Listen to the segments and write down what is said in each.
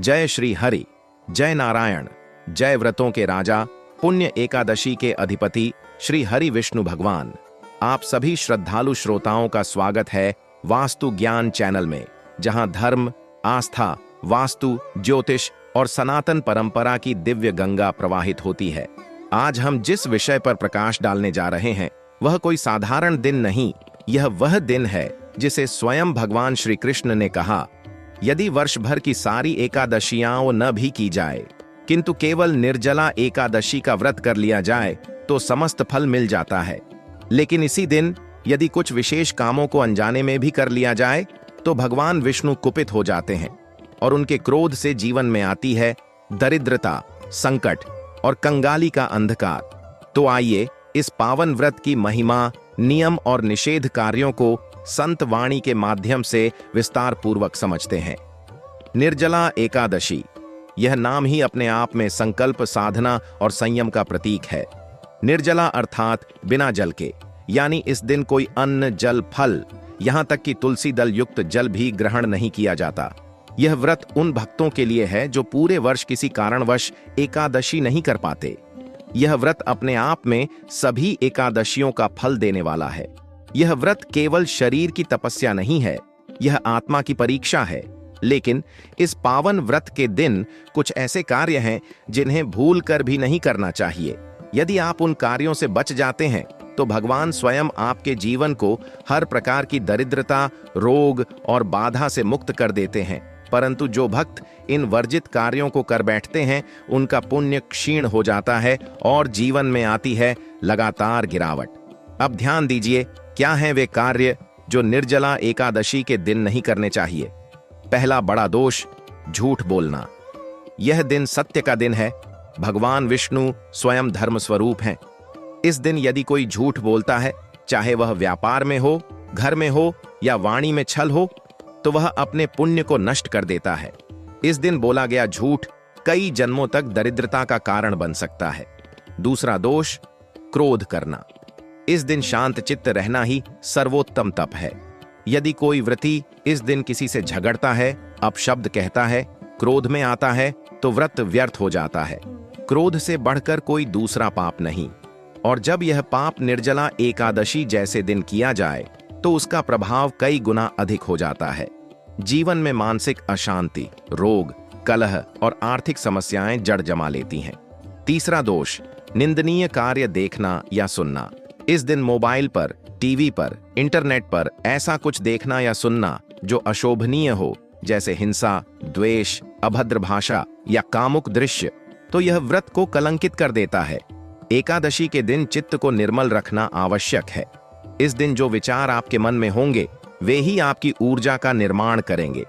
जय श्री हरि, जय नारायण, जय व्रतों के राजा, पुण्य एकादशी के अधिपति श्री हरि विष्णु भगवान। आप सभी श्रद्धालु श्रोताओं का स्वागत है वास्तु ज्ञान चैनल में, जहां धर्म, आस्था, वास्तु, ज्योतिष और सनातन परंपरा की दिव्य गंगा प्रवाहित होती है। आज हम जिस विषय पर प्रकाश डालने जा रहे हैं वह कोई साधारण दिन नहीं, यह वह दिन है जिसे स्वयं भगवान श्री कृष्ण ने कहा, यदि वर्ष भर की सारी एकादशियां न भी की जाए किंतु केवल निर्जला एकादशी का व्रत कर लिया जाए तो समस्त फल मिल जाता है। लेकिन इसी दिन यदि कुछ विशेष कामों को अनजाने में भी कर लिया जाए तो भगवान विष्णु कुपित हो जाते हैं और उनके क्रोध से जीवन में आती है दरिद्रता, संकट और कंगाली का अंधकार। तो आइए इस पावन व्रत की महिमा, नियम और निषेध कार्यों को संत वाणी के माध्यम से विस्तार पूर्वक समझते हैं। निर्जला एकादशी, यह नाम ही अपने आप में संकल्प, साधना और संयम का प्रतीक है। निर्जला अर्थात बिना जल के, यानी इस दिन कोई अन्न, जल, फल, यहां तक कि तुलसी दल युक्त जल भी ग्रहण नहीं किया जाता। यह व्रत उन भक्तों के लिए है जो पूरे वर्ष किसी कारणवश एकादशी नहीं कर पाते। यह व्रत अपने आप में सभी एकादशियों का फल देने वाला है। यह व्रत केवल शरीर की तपस्या नहीं है, यह आत्मा की परीक्षा है। लेकिन इस पावन व्रत के दिन कुछ ऐसे कार्य हैं जिन्हें भूल कर भी नहीं करना चाहिए। यदि आप उन कार्यों से बच जाते हैं तो भगवान स्वयं आपके जीवन को हर प्रकार की दरिद्रता, रोग और बाधा से मुक्त कर देते हैं। परंतु जो भक्त इन वर्जित कार्यों को कर बैठते हैं उनका पुण्य क्षीण हो जाता है और जीवन में आती है लगातार गिरावट। अब ध्यान दीजिए, क्या हैं वे कार्य जो निर्जला एकादशी के दिन नहीं करने चाहिए। पहला बड़ा दोष, झूठ बोलना। यह दिन सत्य का दिन है। भगवान विष्णु स्वयं धर्म स्वरूप हैं। इस दिन यदि कोई झूठ बोलता है, चाहे वह व्यापार में हो, घर में हो या वाणी में छल हो, तो वह अपने पुण्य को नष्ट कर देता है। इस दिन बोला गया झूठ कई जन्मों तक दरिद्रता का कारण बन सकता है। दूसरा दोष, क्रोध करना। इस दिन शांत चित्त रहना ही सर्वोत्तम तप है। यदि कोई व्रती इस दिन किसी से झगड़ता है, अपशब्द कहता है, क्रोध में आता है, तो व्रत व्यर्थ हो जाता है। क्रोध से बढ़कर कोई दूसरा पाप नहीं। और जब यह पाप निर्जला एकादशी जैसे दिन किया जाए तो उसका प्रभाव कई गुना अधिक हो जाता है। जीवन में मानसिक अशांति, रोग, कलह और आर्थिक समस्याएं जड़ जमा लेती हैं। तीसरा दोष, निंदनीय कार्य देखना या सुनना। इस दिन मोबाइल पर, टीवी पर, इंटरनेट पर ऐसा कुछ देखना या सुनना जो अशोभनीय हो, जैसे हिंसा, द्वेष, अभद्र भाषा या कामुक दृश्य, तो यह व्रत को कलंकित कर देता है। एकादशी के दिन चित्त को निर्मल रखना आवश्यक है। इस दिन जो विचार आपके मन में होंगे वे ही आपकी ऊर्जा का निर्माण करेंगे।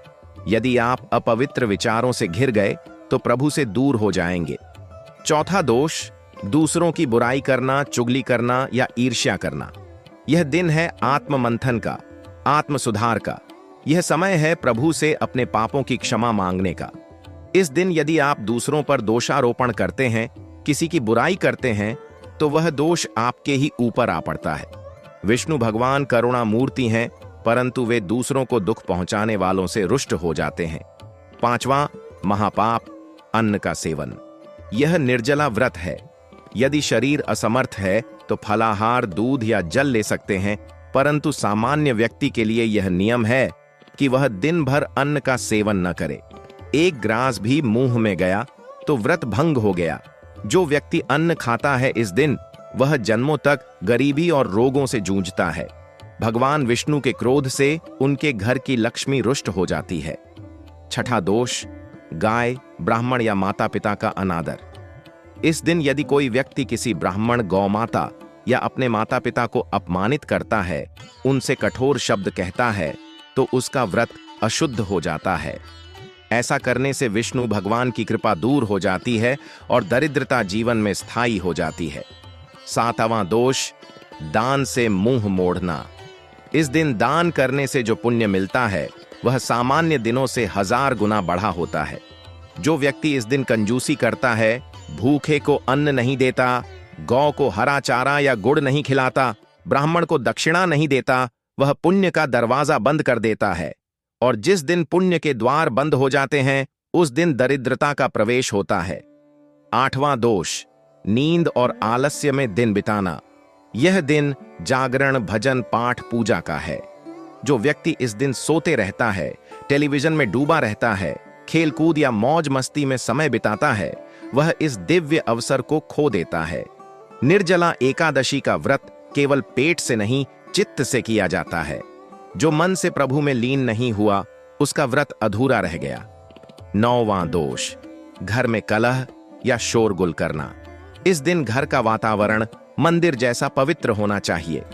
यदि आप अपवित्र विचारों से घिर गए तो प्रभु से दूर हो जाएंगे। चौथा दोष, दूसरों की बुराई करना, चुगली करना या ईर्ष्या करना। यह दिन है आत्ममंथन का, आत्म सुधार का। यह समय है प्रभु से अपने पापों की क्षमा मांगने का। इस दिन यदि आप दूसरों पर दोषारोपण करते हैं, किसी की बुराई करते हैं, तो वह दोष आपके ही ऊपर आ पड़ता है। विष्णु भगवान करुणा मूर्ति हैं, परंतु वे दूसरों को दुख पहुंचाने वालों से रुष्ट हो जाते हैं। पांचवां महापाप, अन्न का सेवन। यह निर्जला व्रत है। यदि शरीर असमर्थ है तो फलाहार, दूध या जल ले सकते हैं, परंतु सामान्य व्यक्ति के लिए यह नियम है कि वह दिन भर अन्न का सेवन न करे। एक ग्रास भी मुंह में गया तो व्रत भंग हो गया। जो व्यक्ति अन्न खाता है इस दिन, वह जन्मों तक गरीबी और रोगों से जूझता है। भगवान विष्णु के क्रोध से उनके घर की लक्ष्मी रुष्ट हो जाती है। छठा दोष, गाय, ब्राह्मण या माता पिता का अनादर। इस दिन यदि कोई व्यक्ति किसी ब्राह्मण, गौमाता या अपने माता पिता को अपमानित करता है, उनसे कठोर शब्द कहता है, तो उसका व्रत अशुद्ध हो जाता है। ऐसा करने से विष्णु भगवान की कृपा दूर हो जाती है और दरिद्रता जीवन में स्थायी हो जाती है। सातवां दोष, दान से मुंह मोड़ना। इस दिन दान करने से जो पुण्य मिलता है वह सामान्य दिनों से 1000 गुना बढ़ा होता है। जो व्यक्ति इस दिन कंजूसी करता है, भूखे को अन्न नहीं देता, गौ को हरा चारा या गुड़ नहीं खिलाता, ब्राह्मण को दक्षिणा नहीं देता, वह पुण्य का दरवाजा बंद कर देता है। और जिस दिन पुण्य के द्वार बंद हो जाते हैं उस दिन दरिद्रता का प्रवेश होता है। 8वां दोष, नींद और आलस्य में दिन बिताना। यह दिन जागरण, भजन, पाठ, पूजा का है। जो व्यक्ति इस दिन सोते रहता है, टेलीविजन में डूबा रहता है, खेलकूद या मौज मस्ती में समय बिताता है, वह इस दिव्य अवसर को खो देता है। निर्जला एकादशी का व्रत केवल पेट से नहीं, चित्त से किया जाता है। जो मन से प्रभु में लीन नहीं हुआ, उसका व्रत अधूरा रह गया। 9वां दोष, घर में कलह या शोरगुल करना। इस दिन घर का वातावरण मंदिर जैसा पवित्र होना चाहिए।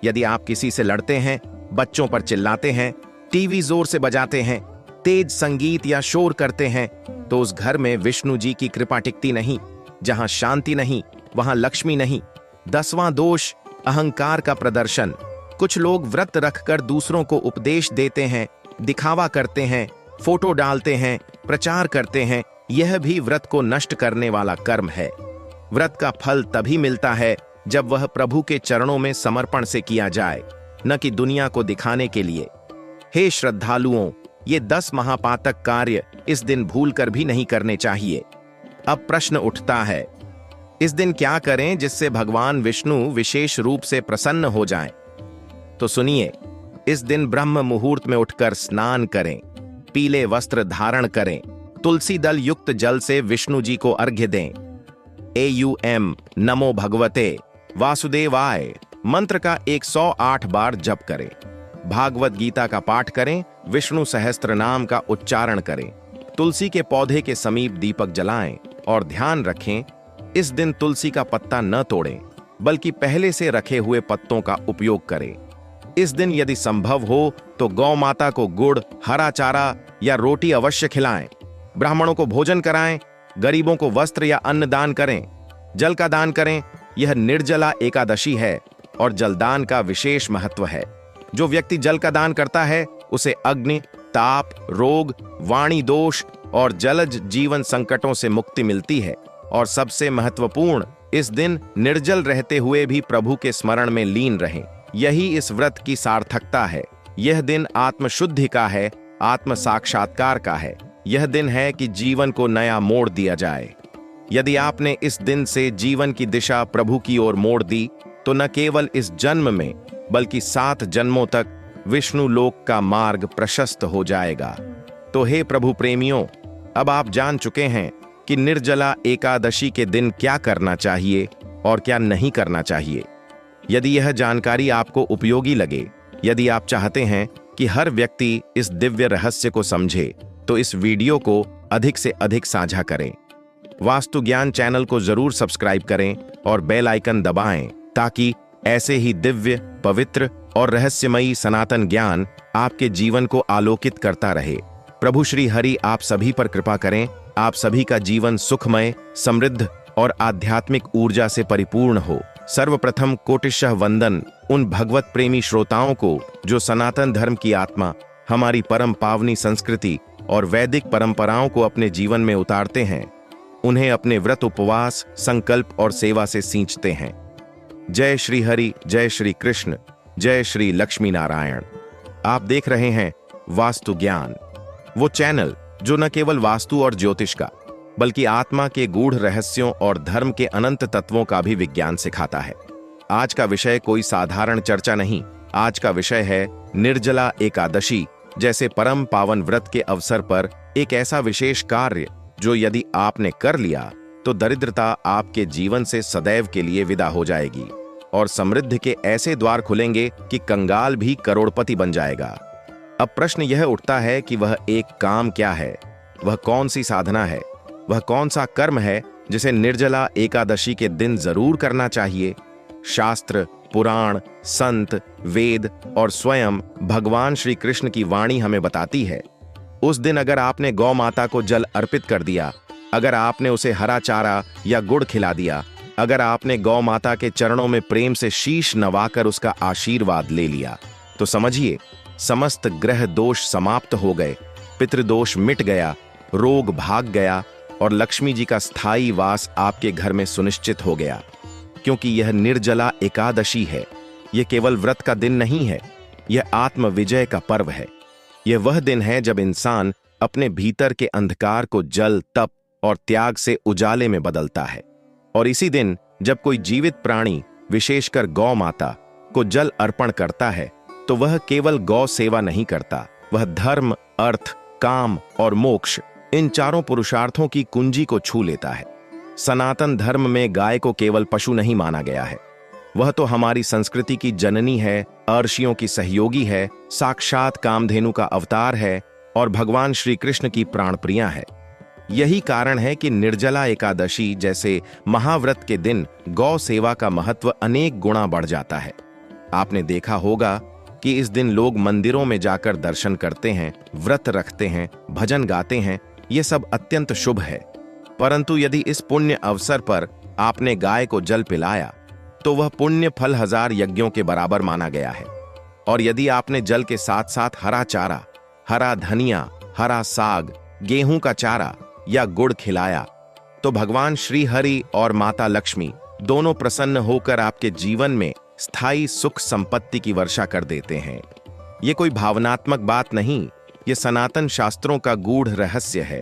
यदि आप किसी से लड़ते हैं, बच्चों पर चिल्लाते हैं, टीवी जोर से बजाते हैं, तेज संगीत या शोर करते हैं, तो उस घर में विष्णु जी की कृपा टिकती नहीं। जहां शांति नहीं, वहां लक्ष्मी नहीं। 10वां दोष, अहंकार का प्रदर्शन। कुछ लोग व्रत रखकर दूसरों को उपदेश देते हैं, दिखावा करते हैं, फोटो डालते हैं, प्रचार करते हैं। यह भी व्रत को नष्ट करने वाला कर्म है। व्रत का फल तभी मिलता है जब वह प्रभु के चरणों में समर्पण से किया जाए, न कि दुनिया को दिखाने के लिए। हे श्रद्धालुओं, ये 10 महापातक कार्य इस दिन भूलकर भी नहीं करने चाहिए। अब प्रश्न उठता है, इस दिन क्या करें जिससे भगवान विष्णु विशेष रूप से प्रसन्न हो जाएं? तो सुनिए, इस दिन ब्रह्म मुहूर्त में उठकर स्नान करें, पीले वस्त्र धारण करें, तुलसी दल युक्त जल से विष्णु जी को अर्घ्य दें। AUM नमो भगवते वासुदेवाय मंत्र का 108 बार जप करें। भागवत गीता का पाठ करें, विष्णु सहस्त्र नाम का उच्चारण करें, तुलसी के पौधे के समीप दीपक जलाएं और ध्यान रखें, इस दिन तुलसी का पत्ता न तोड़ें, बल्कि पहले से रखे हुए पत्तों का उपयोग करें। इस दिन यदि संभव हो तो गौ माता को गुड़, हरा चारा या रोटी अवश्य खिलाएं। ब्राह्मणों को भोजन कराएं, गरीबों को वस्त्र या अन्न दान करें, जल का दान करें। यह निर्जला एकादशी है और जलदान का विशेष महत्व है। जो व्यक्ति जल का दान करता है, उसे अग्नि, ताप, रोग, वाणी दोष और जलज जीवन संकटों से मुक्ति मिलती है। और सबसे महत्वपूर्ण, इस दिन निर्जल रहते हुए भी प्रभु के स्मरण में लीन रहें। यही इस व्रत की सार्थकता है। यह दिन आत्मशुद्धि का है, आत्म साक्षात्कार का है। यह दिन है कि जीवन को नया मोड़ दिया जाए। यदि आपने इस दिन से जीवन की दिशा प्रभु की ओर मोड़ दी, तो न केवल इस जन्म में बल्कि 7 जन्मों तक विष्णु लोक का मार्ग प्रशस्त हो जाएगा। तो हे प्रभु प्रेमियों, अब आप जान चुके हैं कि निर्जला एकादशी के दिन क्या करना चाहिए और क्या नहीं करना चाहिए। यदि यह जानकारी आपको उपयोगी लगे, यदि आप चाहते हैं कि हर व्यक्ति इस दिव्य रहस्य को समझे, तो इस वीडियो को अधिक से अधिक साझा करें। वास्तु ज्ञान चैनल को जरूर सब्सक्राइब करें और बेल आइकन दबाएं, ताकि ऐसे ही दिव्य, पवित्र और रहस्यमयी सनातन ज्ञान आपके जीवन को आलोकित करता रहे। प्रभु श्री हरि आप सभी पर कृपा करें, आप सभी का जीवन सुखमय, समृद्ध और आध्यात्मिक ऊर्जा से परिपूर्ण हो। सर्वप्रथम कोटिशः वंदन उन भगवत प्रेमी श्रोताओं को जो सनातन धर्म की आत्मा, हमारी परम पावनी संस्कृति और वैदिक परंपराओं को अपने जीवन में उतारते हैं, उन्हें अपने व्रत, उपवास, संकल्प और सेवा से सींचते हैं। जय श्री हरि, जय श्री कृष्ण, जय श्री लक्ष्मी नारायण। आप देख रहे हैं वास्तु ज्ञान, वो चैनल जो न केवल वास्तु और ज्योतिष का, बल्कि आत्मा के गूढ़ रहस्यों और धर्म के अनंत तत्वों का भी विज्ञान सिखाता है। आज का विषय कोई साधारण चर्चा नहीं। आज का विषय है निर्जला एकादशी जैसे परम पावन व्रत के अवसर पर एक ऐसा विशेष कार्य जो यदि आपने कर लिया तो दरिद्रता आपके जीवन से सदैव के लिए विदा हो जाएगी और समृद्धि के ऐसे द्वार खुलेंगे कि कंगाल भी करोड़पति बन जाएगा। अब प्रश्न यह उठता है कि वह एक काम क्या है, वह कौन सी साधना है, वह कौन सा कर्म है जिसे निर्जला एकादशी के दिन जरूर करना चाहिए। शास्त्र, पुराण, संत, वेद और स्वयं भगवान श्री कृष्ण की वाणी हमें बताती है, उस दिन अगर आपने गौ माता को जल अर्पित कर दिया, अगर आपने उसे हरा चारा या गुड़ खिला दिया, अगर आपने गौ माता के चरणों में प्रेम से शीश नवाकर उसका आशीर्वाद ले लिया, तो समझिए समस्त ग्रह दोष समाप्त हो गए, पितृदोष मिट गया, रोग भाग गया और लक्ष्मी जी का स्थायी वास आपके घर में सुनिश्चित हो गया। क्योंकि यह निर्जला एकादशी है। यह केवल व्रत का दिन नहीं है, यह आत्म विजय का पर्व है। यह वह दिन है जब इंसान अपने भीतर के अंधकार को जल, तप और त्याग से उजाले में बदलता है। और इसी दिन जब कोई जीवित प्राणी, विशेषकर गौ माता को जल अर्पण करता है, तो वह केवल गौ सेवा नहीं करता, वह धर्म, अर्थ, काम और मोक्ष, इन चारों पुरुषार्थों की कुंजी को छू लेता है। सनातन धर्म में गाय को केवल पशु नहीं माना गया है, वह तो हमारी संस्कृति की जननी है, अर्षियों की सहयोगी है, साक्षात कामधेनु का अवतार है और भगवान श्री कृष्ण की प्राणप्रिया है। यही कारण है कि निर्जला एकादशी जैसे महाव्रत के दिन गौ सेवा का महत्व अनेक गुणा बढ़ जाता है। आपने देखा होगा कि इस दिन लोग मंदिरों में जाकर दर्शन करते हैं, व्रत रखते हैं, भजन गाते हैं, ये सब अत्यंत शुभ है। परंतु यदि इस पुण्य अवसर पर आपने गाय को जल पिलाया तो वह पुण्य फल 1000 यज्ञों के बराबर माना गया है। और यदि आपने जल के साथ साथ हरा चारा, हरा धनिया, हरा साग, गेहूं का चारा या गुड़ खिलाया तो भगवान श्री हरि और माता लक्ष्मी दोनों प्रसन्न होकर आपके जीवन में स्थायी सुख संपत्ति की वर्षा कर देते हैं। ये कोई भावनात्मक बात नहीं, ये सनातन शास्त्रों का गूढ़ रहस्य है।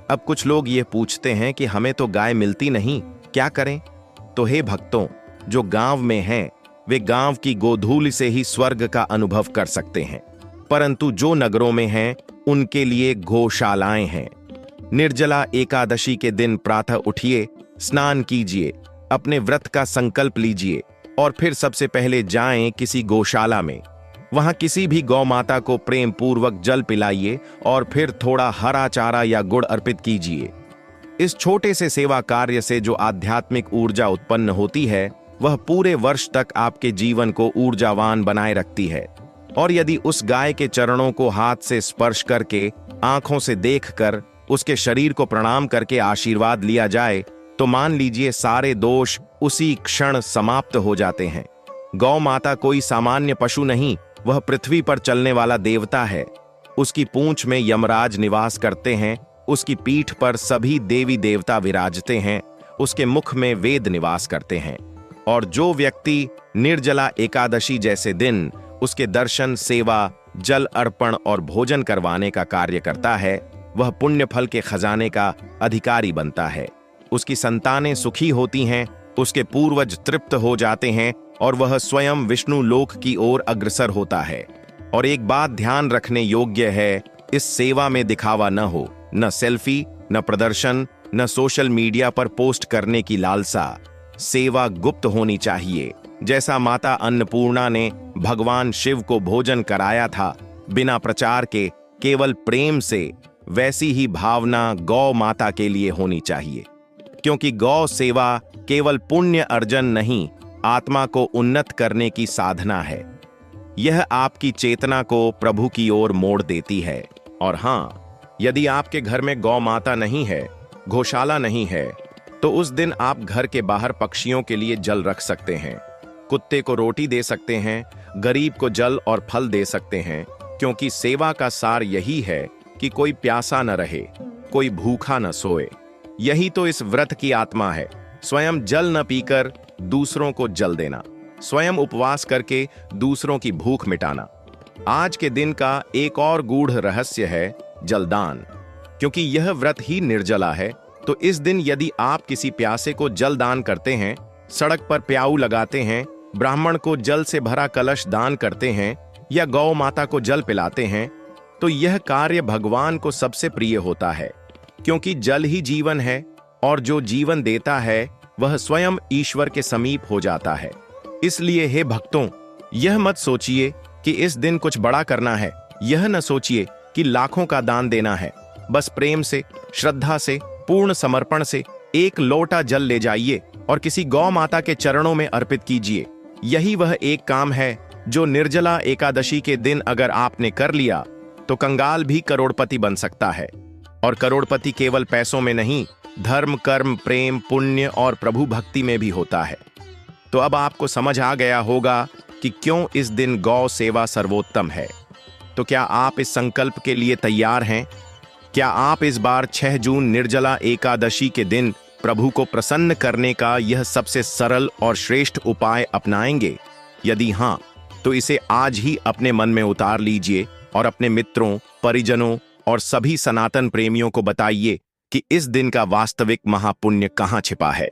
अब कुछ लोग ये पूछते हैं कि हमें तो गाय मिलती नहीं, क्या करें? तो हे भक्तों, जो गांव में हैं वे गांव की गोधूलि से ही स्वर्ग का अनुभव कर सकते हैं, परंतु जो नगरों में हैं उनके लिए गौशालाएं हैं। निर्जला एकादशी के दिन प्रातः उठिए, स्नान कीजिए, अपने व्रत का संकल्प लीजिए और फिर सबसे पहले जाएं किसी गौशाला में। वहां किसी भी गौ माता को प्रेम पूर्वक जल पिलाइए और फिर थोड़ा हरा चारा या गुड़ अर्पित कीजिए। इस छोटे से सेवा कार्य से जो आध्यात्मिक ऊर्जा उत्पन्न होती है वह पूरे वर्ष तक आपके जीवन को ऊर्जावान बनाए रखती है। और यदि उस गाय के चरणों को हाथ से स्पर्श करके, आंखों से देखकर, उसके शरीर को प्रणाम करके आशीर्वाद लिया जाए तो मान लीजिए सारे दोष उसी क्षण समाप्त हो जाते हैं। गौ माता कोई सामान्य पशु नहीं, वह पृथ्वी पर चलने वाला देवता है। उसकी पूंछ में यमराज निवास करते हैं, उसकी पीठ पर सभी देवी देवता विराजते हैं, उसके मुख में वेद निवास करते हैं। और जो व्यक्ति निर्जला एकादशी जैसे दिन उसके दर्शन, सेवा, जल अर्पण और भोजन करवाने का कार्य करता है, वह पुण्य फल के खजाने का अधिकारी बनता है। उसकी संतानें सुखी होती हैं, उसके पूर्वज तृप्त हो जाते हैं और वह स्वयं विष्णु लोक की ओर अग्रसर होता है। और एक बात ध्यान रखने योग्य है, इस सेवा में दिखावा न हो, न सेल्फी, न प्रदर्शन, न सोशल मीडिया पर पोस्ट करने की लालसा। सेवा गुप्त होनी चाहिए। जैसा माता अन्नपूर्णा ने भगवान शिव को भोजन कराया था बिना प्रचार के, केवल प्रेम से, वैसी ही भावना गौ माता के लिए होनी चाहिए। क्योंकि गौ सेवा केवल पुण्य अर्जन नहीं, आत्मा को उन्नत करने की साधना है। यह आपकी चेतना को प्रभु की ओर मोड़ देती है। और हां, यदि आपके घर में गौ माता नहीं है, गौशाला नहीं है, तो उस दिन आप घर के बाहर पक्षियों के लिए जल रख सकते हैं, कुत्ते को रोटी दे सकते हैं, गरीब को जल और फल दे सकते हैं। क्योंकि सेवा का सार यही है कि कोई प्यासा न रहे, कोई भूखा न सोए। यही तो इस व्रत की आत्मा है। स्वयं जल न पीकर दूसरों को जल देना, स्वयं उपवास करके दूसरों की भूख मिटाना। आज के दिन का एक और गूढ़ रहस्य है जलदान। क्योंकि यह व्रत ही निर्जला है, तो इस दिन यदि आप किसी प्यासे को जल दान करते हैं, सड़क पर प्याऊ लगाते हैं, ब्राह्मण को जल से भरा कलश दान करते हैं या गौ माता को जल पिलाते हैं, तो यह कार्य भगवान को सबसे प्रिय होता है। क्योंकि जल ही जीवन है और जो जीवन देता है वह स्वयं ईश्वर के समीप हो जाता है। इसलिए हे भक्तों, यह मत सोचिए कि इस दिन कुछ बड़ा करना है, यह न सोचिए कि लाखों का दान देना है। बस प्रेम से, श्रद्धा से, पूर्ण समर्पण से एक लोटा जल ले जाइए और किसी गौ माता के चरणों में अर्पित कीजिए। यही वह एक काम है जो निर्जला एकादशी के दिन अगर आपने कर लिया तो कंगाल भी करोड़पति बन सकता है। और करोड़पति केवल पैसों में नहीं, धर्म, कर्म, प्रेम, पुण्य और प्रभु भक्ति में भी होता है। तो अब आपको समझ आ गया होगा कि क्यों इस दिन गौ सेवा सर्वोत्तम है। तो क्या आप इस संकल्प के लिए तैयार हैं? क्या आप इस बार 6 जून निर्जला एकादशी के दिन प्रभु को प्रसन्न करने का यह सबसे सरल और श्रेष्ठ उपाय अपनाएंगे? यदि हाँ, तो इसे आज ही अपने मन में उतार लीजिए और अपने मित्रों, परिजनों और सभी सनातन प्रेमियों को बताइए कि इस दिन का वास्तविक महापुण्य कहाँ छिपा है।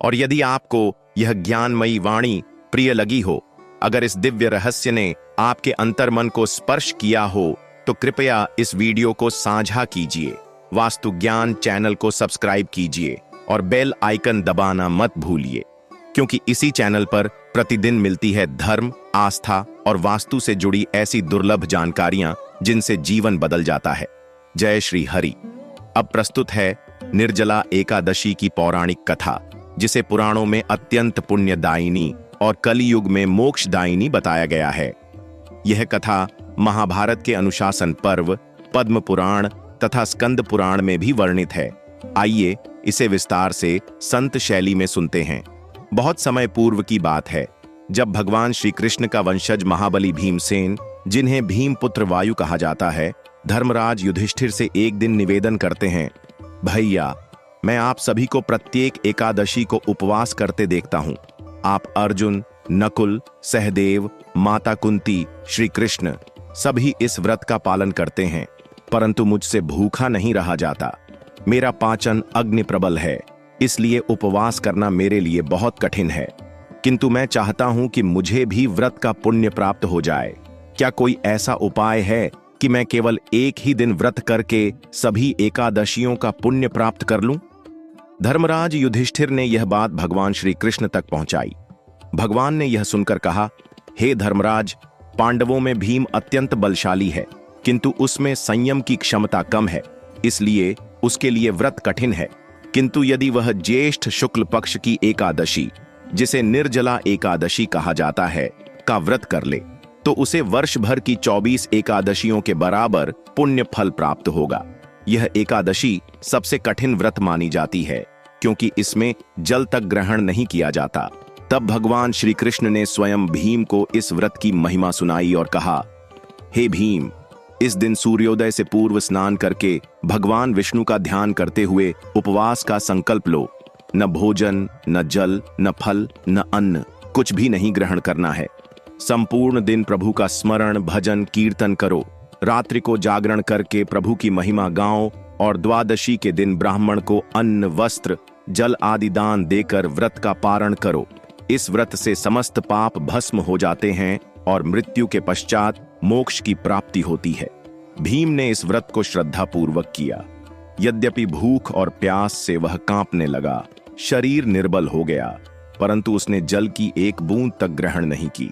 और यदि आपको यह ज्ञानमयी वाणी प्रिय लगी हो, अगर इस दिव्य रहस्य ने आपके अंतर्मन को स्पर्श किया हो, तो कृपया इस वीडियो को साझा कीजिए, वास्तु ज्ञान चैनल को सब्सक्राइब कीजिए और बेल आइकन दबाना मत भूलिए, क्योंकि इसी चैनल पर प्रतिदिन मिलती है धर्म, आस्था और वास्तु से जुड़ी ऐसी दुर्लभ जानकारियां जिनसे जीवन बदल जाता है। जय श्री हरि। अब प्रस्तुत है निर्जला एकादशी की पौराणिक कथा, जिसे पुराणों में अत्यंत पुण्यदायिनी और कलियुग में मोक्षदायिनी बताया गया है। यह कथा महाभारत के अनुशासन पर्व, पद्म पुराण तथा स्कंद पुराण में भी वर्णित है। आइए इसे विस्तार से संत शैली में सुनते हैं। बहुत समय पूर्व की बात है, जब भगवान श्री कृष्ण का वंशज महाबली भीमसेन, जिन्हें भीमपुत्र वायु कहा जाता है, धर्मराज युधिष्ठिर से एक दिन निवेदन करते हैं, भैया, मैं आप सभी को प्रत्येक एकादशी को उपवास करते देखता हूं। आप अर्जुन, नकुल, सहदेव, माता कुंती, श्री कृष्ण सभी इस व्रत का पालन करते हैं, परंतु मुझसे भूखा नहीं रहा जाता। मेरा पाचन अग्नि प्रबल है, इसलिए उपवास करना मेरे लिए बहुत कठिन है। किंतु मैं चाहता हूं कि मुझे भी व्रत का पुण्य प्राप्त हो जाए। क्या कोई ऐसा उपाय है कि मैं केवल एक ही दिन व्रत करके सभी एकादशियों का पुण्य प्राप्त कर लूं? धर्मराज युधिष्ठिर ने यह बात भगवान श्री कृष्ण तक पहुंचाई। भगवान ने यह सुनकर कहा, हे धर्मराज, पांडवों में भीम अत्यंत बलशाली है, किंतु उसमें संयम की क्षमता कम है, इसलिए उसके लिए व्रत कठिन है। किंतु यदि वह ज्येष्ठ शुक्ल पक्ष की एकादशी, जिसे निर्जला एकादशी कहा जाता है, का व्रत कर ले, तो उसे वर्ष भर की 24 एकादशियों के बराबर पुण्य फल प्राप्त होगा। यह एकादशी सबसे कठिन व्रत मानी जाती है, क्योंकि इसमें जल तक ग्रहण नहीं किया जाता। तब भगवान श्री कृष्ण ने स्वयं भीम को इस व्रत की महिमा सुनाई और कहा, हे भीम, इस दिन सूर्योदय से पूर्व स्नान करके भगवान विष्णु का ध्यान करते हुए उपवास का संकल्प लो। न भोजन, न जल, न फल, न अन्न, कुछ भी नहीं ग्रहण करना है। संपूर्ण दिन प्रभु का स्मरण, भजन, कीर्तन करो। रात्रि को जागरण करके प्रभु की महिमा गाओ और द्वादशी के दिन ब्राह्मण को अन्न, वस्त्र, जल आदि दान देकर व्रत का पारण करो। इस व्रत से समस्त पाप भस्म हो जाते हैं और मृत्यु के पश्चात मोक्ष की प्राप्ति होती है। भीम ने इस व्रत को श्रद्धापूर्वक किया। यद्यपि भूख और प्यास से वह कांपने लगा, शरीर निर्बल हो गया, परंतु उसने जल की एक बूंद तक ग्रहण नहीं की।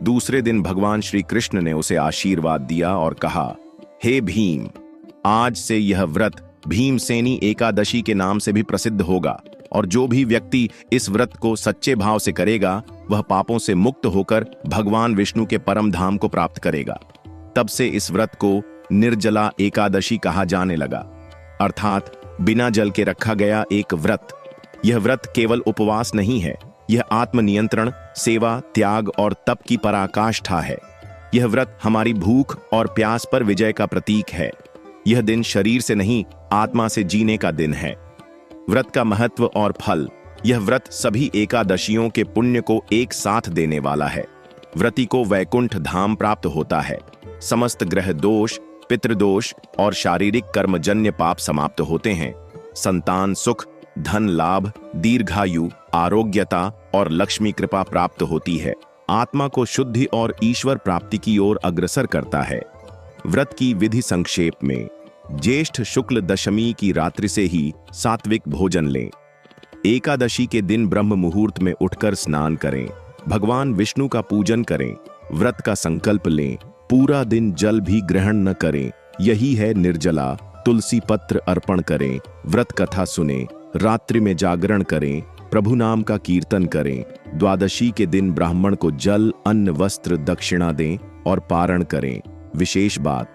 दूसरे दिन भगवान श्री कृष्ण ने उसे आशीर्वाद दिया और कहा, हे भीम, आज से यह व्रत भीमसेनी एकादशी के नाम से भी प्रसिद्ध होगा, और जो भी व्यक्ति इस व्रत को सच्चे भाव से करेगा, वह पापों से मुक्त होकर भगवान विष्णु के परम धाम को प्राप्त करेगा। तब से इस व्रत को निर्जला एकादशी कहा जाने लगा, अर्थात बिना जल के रखा गया एक व्रत। यह व्रत केवल उपवास नहीं है, यह आत्मनियंत्रण, सेवा, त्याग और तप की पराकाष्ठा है। यह व्रत हमारी भूख और प्यास पर विजय का प्रतीक है। यह दिन शरीर से नहीं, आत्मा से जीने का दिन है। व्रत का महत्व और फल। यह व्रत सभी एकादशियों के पुण्य को एक साथ देने वाला है। व्रती को वैकुंठ धाम प्राप्त होता है। समस्त ग्रह दोष, पितृदोष और शारीरिक कर्मजन्य पाप समाप्त होते हैं। संतान सुख, धन लाभ, दीर्घायु, आरोग्यता और लक्ष्मी कृपा प्राप्त होती है। आत्मा को शुद्धि और ईश्वर प्राप्ति की ओर अग्रसर करता है। व्रत की विधि संक्षेप में, ज्येष्ठ शुक्ल दशमी की रात्रि से ही सात्विक भोजन लें। एकादशी के दिन ब्रह्म मुहूर्त में उठकर स्नान करें। भगवान विष्णु का पूजन करें। व्रत का संकल्प लें। पूरा दिन जल भी ग्रहण न करें, यही है निर्जला। तुलसी पत्र अर्पण करें। व्रत कथा सुने। रात्रि में जागरण करें। प्रभु नाम का कीर्तन करें। द्वादशी के दिन ब्राह्मण को जल, अन्न, वस्त्र दक्षिणा दें और पारण करें। विशेष बात,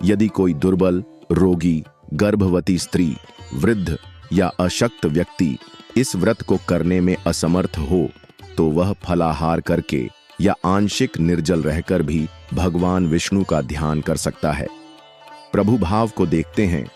यदि कोई दुर्बल, रोगी, गर्भवती स्त्री, वृद्ध या अशक्त व्यक्ति इस व्रत को करने में असमर्थ हो, तो वह फलाहार करके या आंशिक निर्जल रहकर भी भगवान विष्णु का ध्यान कर सकता है। प्रभु भाव को देखते हैं